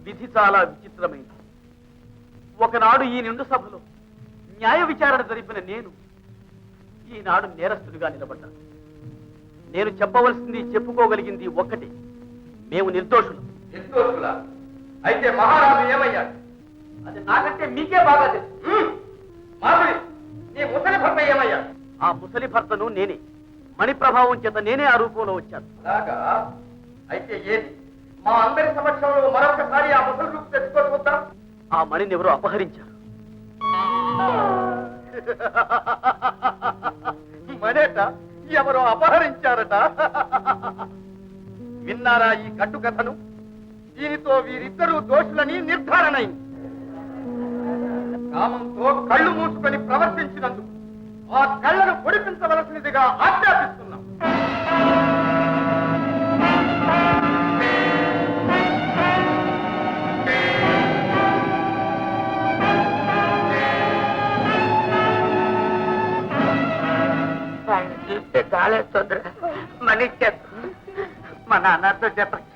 విధి చాలా విచిత్రమైంది. ఒకనాడు ఈ నిండు సభలో న్యాయ విచారణ జరిపిన నేను ఈనాడు నేరస్తుడిగా నిలబడ్డాను. నేను చెప్పవలసింది, చెప్పుకోగలిగింది ఒక్కటే, మేము నిర్దోషులు. నిర్దోషులా? అయితే మహారాజు ఏమయ్యాడు? అది నాకంటే మీకే బాగా తెలుసు. మాధవి, నీ ముసలి భర్త ఏమయ్యాడు? ఆ ముసలి భర్తను నేనే. మణి ప్రభావం చేత నేనే ఆ రూపంలో వచ్చాను. అలాగా? అయితే ఏది? మా అందరి సమక్షంలో మరొకసారి ఆ ముసలి రూపు తెచ్చుకొని వద్దాం. ఆ మణిని ఎవరో అపహరించారు. మనేట ఎవరో అపహరించారట. విన్నారా ఈ కట్టు కథను? దీనితో వీరిద్దరూ దోషులని నిర్ధారణైంది. కామంతో కళ్ళు మూసుకొని ప్రవర్తించినందుకు ఆ కళ్ళను పొడిపించవలసినదిగా ఆజ్ఞాపిస్తున్నాం. చూస్తే కాలేస్తుందిరా. మనీ చెప్పు, మా నాన్నతో చెప్పండి.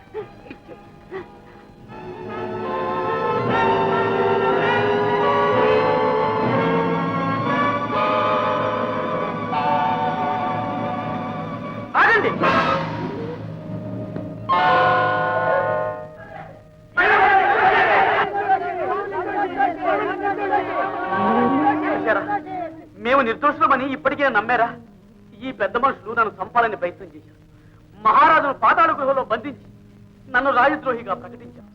ఆగండి. మేము నిర్దోషులమని ఇప్పటికే నమ్మారా? ఈ పెద్ద మనుషులు నన్ను చంపాలని ప్రయత్నం చేశారు. మహారాజును పాతాళ గృహంలో బంధించి నన్ను రాజద్రోహిగా ప్రకటించారు.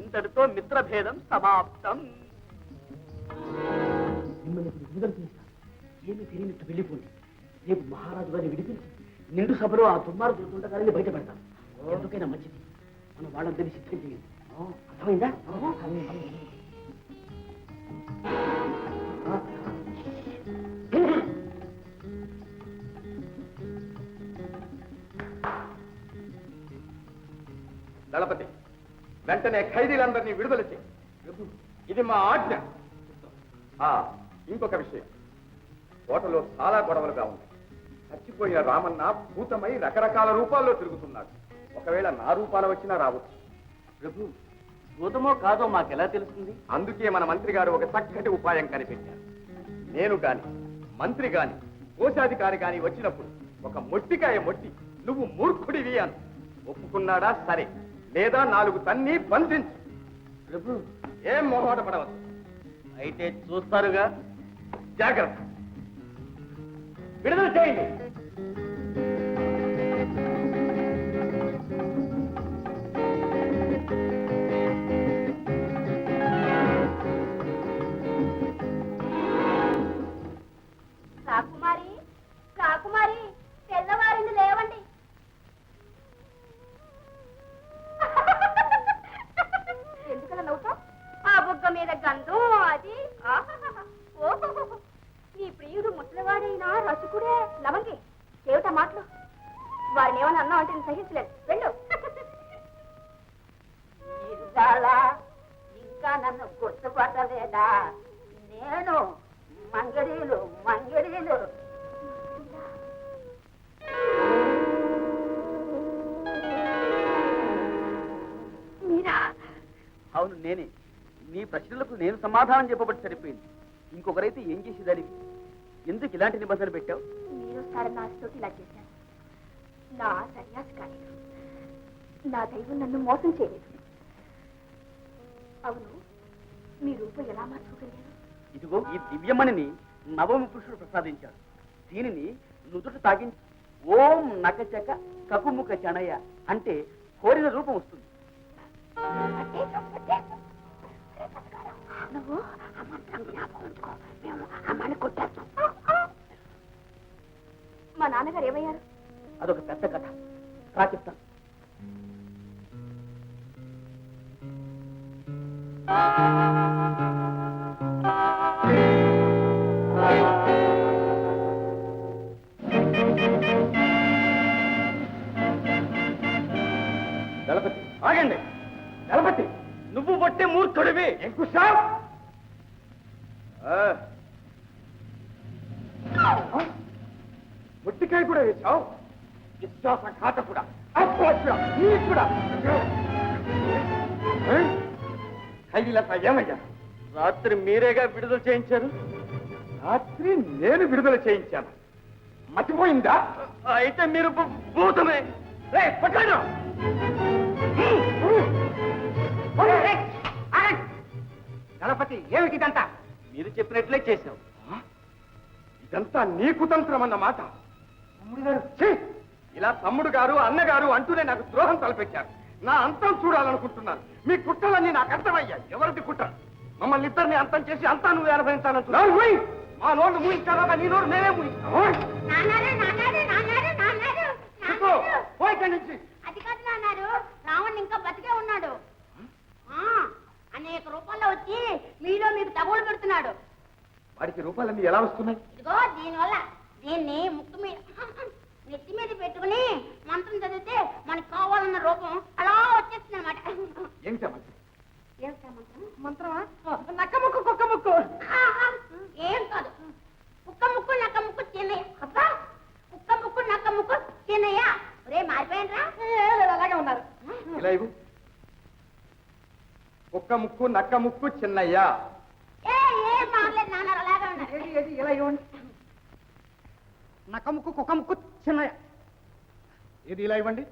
ఇంతటితో మిత్రభేదం సమాప్తం. మిమ్మల్ని ఇప్పుడు విడుదల చేస్తాను. ఏమీ తెలియనట్టు వెళ్ళిపోండి. రేపు మహారాజు గారిని విడిపించి నిండు సభలో ఆ దుర్మార్గులు దుండగారిని బయట పెడతాను. ఎందుకైనా మంచిది. మనం వాళ్ళని తెలిసి సిద్ధం చేయండి. అర్థమైందా? దళపతి, వెంటనే ఖైదీలందరినీ విడుదల చేయి. ఇది మా ఆజ్ఞ. ఇంకొక విషయం, కోటలో చాలా గొడవలుగా ఉంది. చచ్చిపోయిన రామన్న భూతమై రకరకాల రూపాల్లో తిరుగుతున్నాడు. ఒకవేళ నా రూపాన వచ్చినా రావచ్చు. ప్రభు, భూతమో కాదో మాకెలా తెలుస్తుంది? అందుకే మన మంత్రి గారు ఒక చక్కటి ఉపాయం కనిపెట్టారు. నేను గాని, మంత్రి గాని, కోశాధికారి గాని వచ్చినప్పుడు ఒక మొట్టికాయ మొట్టి నువ్వు మూర్ఖుడివి అని ఒప్పుకున్నాడా సరే, లేదా 4 తన్ని బంధించు. ప్రభు, ఏం మొహమాట పడవద్దు. అయితే చూస్తారుగా. జాగ్రత్త. విడుదల చేయండి. రాకుమారి, రాకుమారి, తెల్లవారింది, లేవండి. ఎందుకలా నవ్వుతావు? ఆ బుగ్గ మీద గంధం అది. ఓహో, నీ ప్రియుడు ముసలివాడైనా రసికుడే లవంగి. ఏమిటా మాటలు? వారిని ఏమన్నా అన్నా అంటే నేను సహించలేదు. వెళ్ళు. ఇంకా నన్ను గుర్తుపట్టలేదా? నేను మంగళీలు. మీరా? అవును, నేనే. నీ ప్రశ్నలకు నేను సమాధానం చెప్పబట్టి సరిపోయింది. ఇంకొకరైతే ఏం చేసేదానివి? ఎందుకు ఇలాంటి నిబంధన పెట్టావు? మీరు సరనాశతోటి ఇలా చేశారు. నా సన్యాసి కాలేదు. నా దైవం నన్ను మోసం చేయలేదు. అవును, మీ రూపం ఎలా మార్చుకోగలిగారు? ఇదిగో ఈ దివ్యమణిని నవమ పురుషుడు ప్రసాదించాడు. దీనిని నుదుట తాగించి ఓం నకచక కకుముఖ చణయ అంటే కోరిన రూపం వస్తుంది. నువ్వు ఆ మంత్రం జ్ఞాపకం ఉంచుకో. మేము అమ్మాని కొట్టేస్తాం. మా నాన్నగారు ఏమయ్యారు? అదొక పెద్ద కథ. రా చెప్తాను. దళపతి, ఆగండి. దళపతి, నువ్వు వట్టి మూర్ఖుడివి. ఎంకుశా, మొట్టికాయ కూడా వేశావు. విశ్వాసఘాత కూడా. నీచుడా! ఖైదీలంతా ఏమయ్యా? రాత్రి మీరేగా విడుదల చేయించారు. రాత్రి నేను విడుదల చేయించాను. మతిపోయిందా? అయితే మీరు భూతమే. రే, పట్టాను! గణపతి, ఏమిటి ఇదంతా? మీరు చెప్పినట్లే చేశాం. ఇదంతా నీ కుతంత్రం అన్నమాట. తమ్ముడు గారు, ఛీ! ఇలా తమ్ముడు గారు అన్నగారు అంటూనే నాకు ద్రోహం తలపెట్టారు. నా అంతం చూడాలనుకుంటున్నాను. మీ కుట్రలన్నీ నాకు అర్థమయ్యాయి. ఎవరిది కుట్ర? మమ్మల్ని ఇద్దరిని అంతం చేసి అంతా నువ్వు అనుభవించాలంటున్నావు. మా నోళ్ళు మూయించాలా? నీ నోరు నేనే మూయిస్తాను. పోయి ఇక్కడి నుంచి. అది కాదు నాన్నారు, రావణ్ ఇంకా బతికే ఉన్నాడు. అనేక రూపాల్లో వచ్చి మీలో మీకు తగులు పెడుతున్నాడు. వాడికి రూపాలన్నీ ఎలా వస్తున్నాయి? ఇదిగో దీనివల్ల దీన్ని ముక్కు మీద నెత్తి మీద పెట్టుకుని మంత్రం చదివితే మనకు కావాలన్న రూపం అలా వచ్చేస్తుంది అనమాట. ఏమిటా మంత్రమా? నక్క ముక్కు కుక్క ముక్కు. ఏం కాదు, కుక్క ముక్కు నక్క ముక్కు చిన్నయ్య. అబ్బా, కుక్క ముక్కు నక్క ముక్కు చిన్నయ్య. రే మారిపోయినరా? అలాగే ఉన్నారు. ఇలా ఇవ్వు. కుక్క ముక్కు నక్క ముక్కు చిన్నయ్య. ఏం మారలేదు నాన్న, అలాగే ఉన్నారు. ఇలా ఇవ్వండి. నక్క ముక్కు కుక్క ముక్కు చిన్నయ్య. ఏది ఇలా ఇవ్వండి.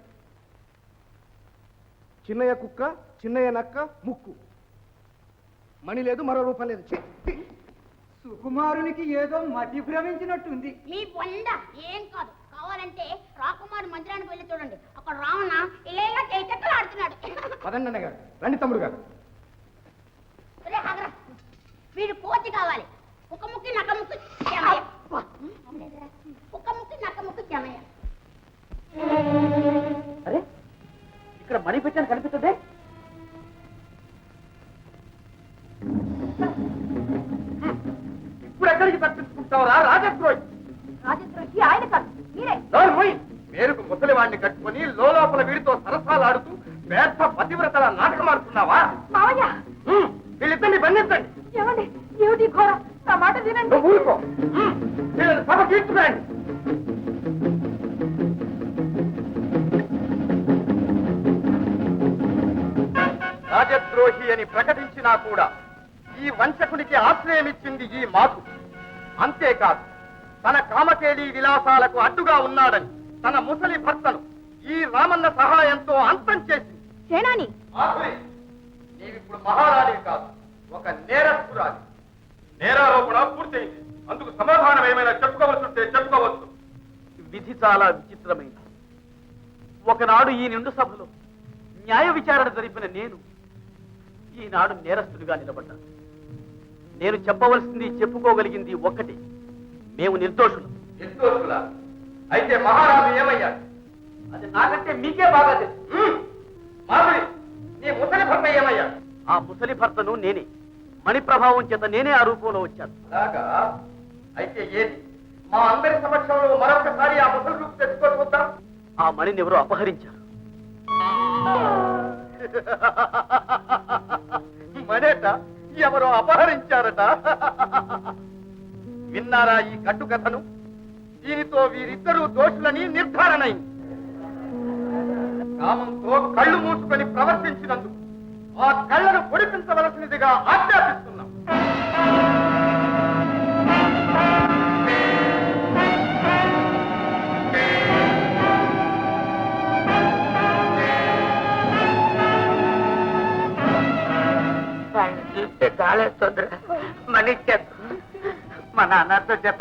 చిన్నయ్య కుక్క, చిన్నయ్య నక్క, ముక్కు. మణి లేదు, మరో రూపం లేదు. సుకుమారునికి ఏదో మతి భ్రమించినట్టుంది. మీ బొండ ఏం కాదు. కావాలంటే రాకుమారి మందిరానికి వెళ్ళి చూడండి. అక్కడ రావణ ఇలా చేతక్కలు ఆడుతున్నాడు. పదండి అన్నగారు, రండి తమ్ముడు గారు. వీడు కోతి కావాలి. కుక్క ముక్కి నక్క ముక్కు చెమయ్య. కుక్క ముక్కి నక్క ముక్కు చెమయ్య. అరే, ఇక్కడ మణి పెట్టాను కనిపిస్తుంది. ఇప్పుడు ఎక్కడికి తప్పించుకుంటావురా రాజద్రోహి? రాజద్రోహి ఆయన కాదు, మీరే. మేరుకు ముసలివాణ్ణి కట్టుకుని లోపల వీడితో సరసాలాడుతూ వ్యర్థ పతివ్రతల నాటకం ఆడుతున్నావా? మావయ్య, వీళ్ళిద్దరిని బంధించండి. ఏమండి, ఏమిటి ఘోరం? నా మాట వినండి. నువ్వు ఊరుకో. వీళ్ళని సభ తీర్చుకురండి. రాజద్రోహి అని ప్రకటించినా కూడా ఈ వంచకునికి ఆశ్రయమిచ్చింది ఈ మాకు. అంతేకాదు, తన కామకేళి విలాసాలకు అడ్డుగా ఉన్నాడని తన ముసలి భర్తను ఈ రామన్న సహాయంతో అంతం చేసింది. సేనాని, నీవిప్పుడు మహారాణివి కాదు, ఒక నేరస్తురాలి. నేరారోపణ పూర్తయింది. అందుకు సమాధానం ఏమైనా చెప్పుకోవచ్చు ఉంటే చెప్పుకోవచ్చు. విధి చాలా విచిత్రమైంది. ఒకనాడు ఈ నిండు సభలో న్యాయ విచారణ జరిపిన నేను ఈనాడు నేరస్తుడిగా నిలబడ్డాను. నేను చెప్పవలసింది చెప్పుకోగలిగింది ఒక్కటే, మేము నిర్దోషులు. నిర్దోషులా? అయితే మహారాజు ఏమయ్యాడు? అది నాకంటే మీకే బాగా తెలుసు. మాధురి, నీ ముసలి భర్త ఏమయ్యాడు? ఆ ముసలి భర్తను నేనే. మణి ప్రభావం చేత నేనే ఆ రూపంలో వచ్చాను. అలాగా? అయితే ఏది? మా అందరి సమక్షంలో మరొకసారి ఆ ముసలి రూపు తెచ్చుకోవద్దాం. ఆ మణిని ఎవరో అపహరించారు. మరేట ఎవరో అపహరించారట. విన్నారా ఈ కట్టు కథను? దీనితో వీరిద్దరూ దోషులని నిర్ధారణైంది. కామంతో కళ్ళు మూసుకొని ప్రవర్తించినందుకు ఆ కళ్ళను పొడిపించవలసినదిగా ఆజ్ఞాపిస్తున్నాం. చూస్తే చాలేస్తుందిరా. మనీ చెప్పు, మా నాన్నతో చెప్ప.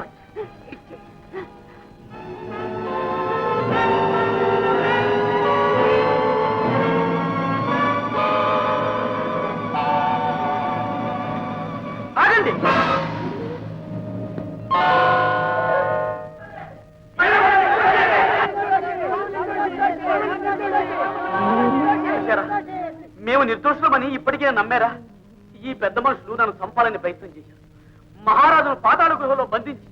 ఆగండి. మేము నిర్దోషులమని ఇప్పటికే నమ్మారా? ఈ పెద్ద మనుషులు నన్ను చంపాలని ప్రయత్నం చేశారు. మహారాజును పాతాళ గృహంలో బంధించి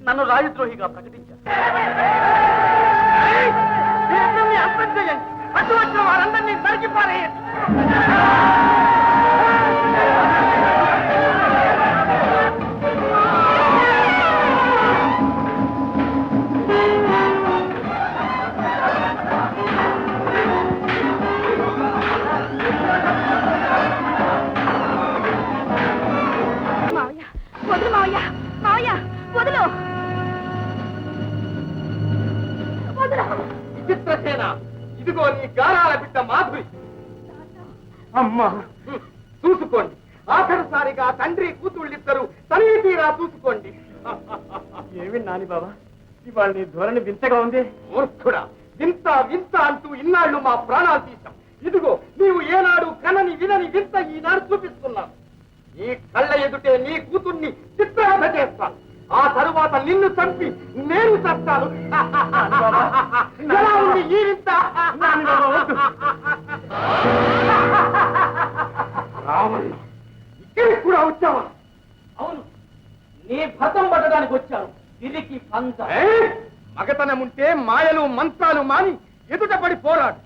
నన్ను రాజద్రోహిగా ప్రకటించారు. అర్థం చేయండి. అడ్డు వచ్చిన వారందరినీ నరికిపారేయండి. భీమసేన, ఇదిగో నీ గారాల బిడ్డ మాధురి. అమ్మా చూసుకోండి, ఆఖరిసారిగా తండ్రి కూతుళ్ళిద్దరూ తనివి తీరా చూసుకోండి. ఏమి నాని బాబా, ఇవాళ నీ ధోరణి వింతగా ఉంది. మూర్ఖుడా, వింత వింత అంటూ ఇన్నాళ్ళు మా ప్రాణాలు తీశాం. ఇదిగో నీవు ఏనాడు కనని వినని వింత ఈనాడు చూపిస్తున్నావు. నీ కళ్ళ ఎదుటే నీ కూతుర్ని చిత్రవధ చేస్తాను. ఆ తరువాత నిన్ను చంపి నేను చస్తాను. ఎలా ఉంది ఈ వింత? రావణ్, ఇక్కడికి కూడా వచ్చావా? అవును, నీ భర్తం పట్టడానికి వచ్చాను. తిరిగి పంచ మగతనముంటే మాయలు మంత్రాలు మాని ఎదుట పడి పోరాడు.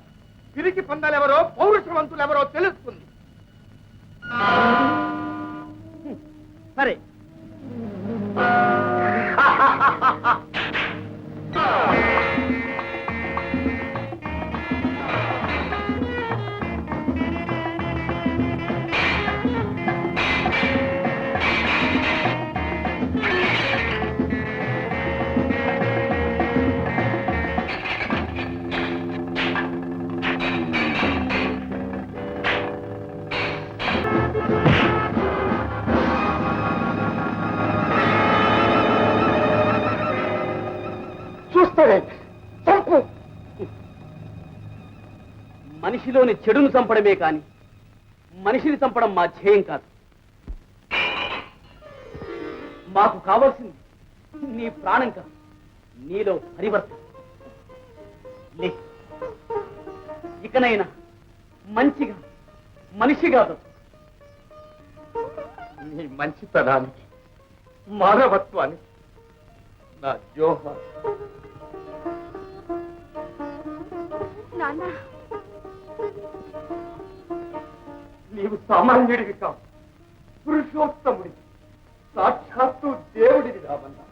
తిరిగి పందాలెవరో పౌరుషవంతులెవరో తెలుస్తుంది. సరే. చూస్తాడే చంపు. మనిషిలోని చెడును చంపడమే కాని మనిషిని చంపడం మా ధ్యేయం కాదు. మాకు కావాల్సింది నీ ప్రాణం కాదు, నీలో పరివర్తన. లే, ఇకనైనా మంచిగా మనిషిగా బ్రతుకు. నీ మంచితనానికి, మానవత్వానికి నా జోహార్. నాన్న, నీవు సామాన్యుడివి కావు, పురుషోత్తముడి, సాక్షాత్తు దేవుడివి రామన్నా.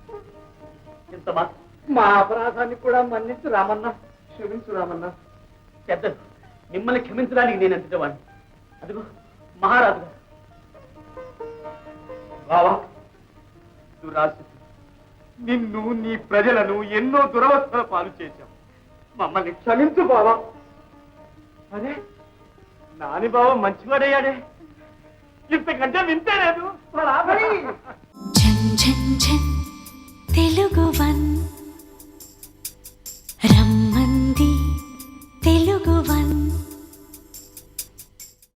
ఇంత మాట మా అపరాధాన్ని కూడా మన్నించు రామన్నా, క్షమించు రామన్నా. పెద్దలు, మిమ్మల్ని క్షమించడానికి నేను అంతేవాడిని. అదిగో మహారాజు గారు. బావా, దురాశ నిన్ను నీ ప్రజలను ఎన్నో దురవస్థల పాలు చేశాం. మమ్మల్ని క్షమించు బావా. అదే నాని బావ మంచివాడయ్యాడే, ఇంతకంటే వింతే లేదు. ఝన్ ఝన్ ఝన్ తెలుగువన్ రమ్మంది తెలుగువన్.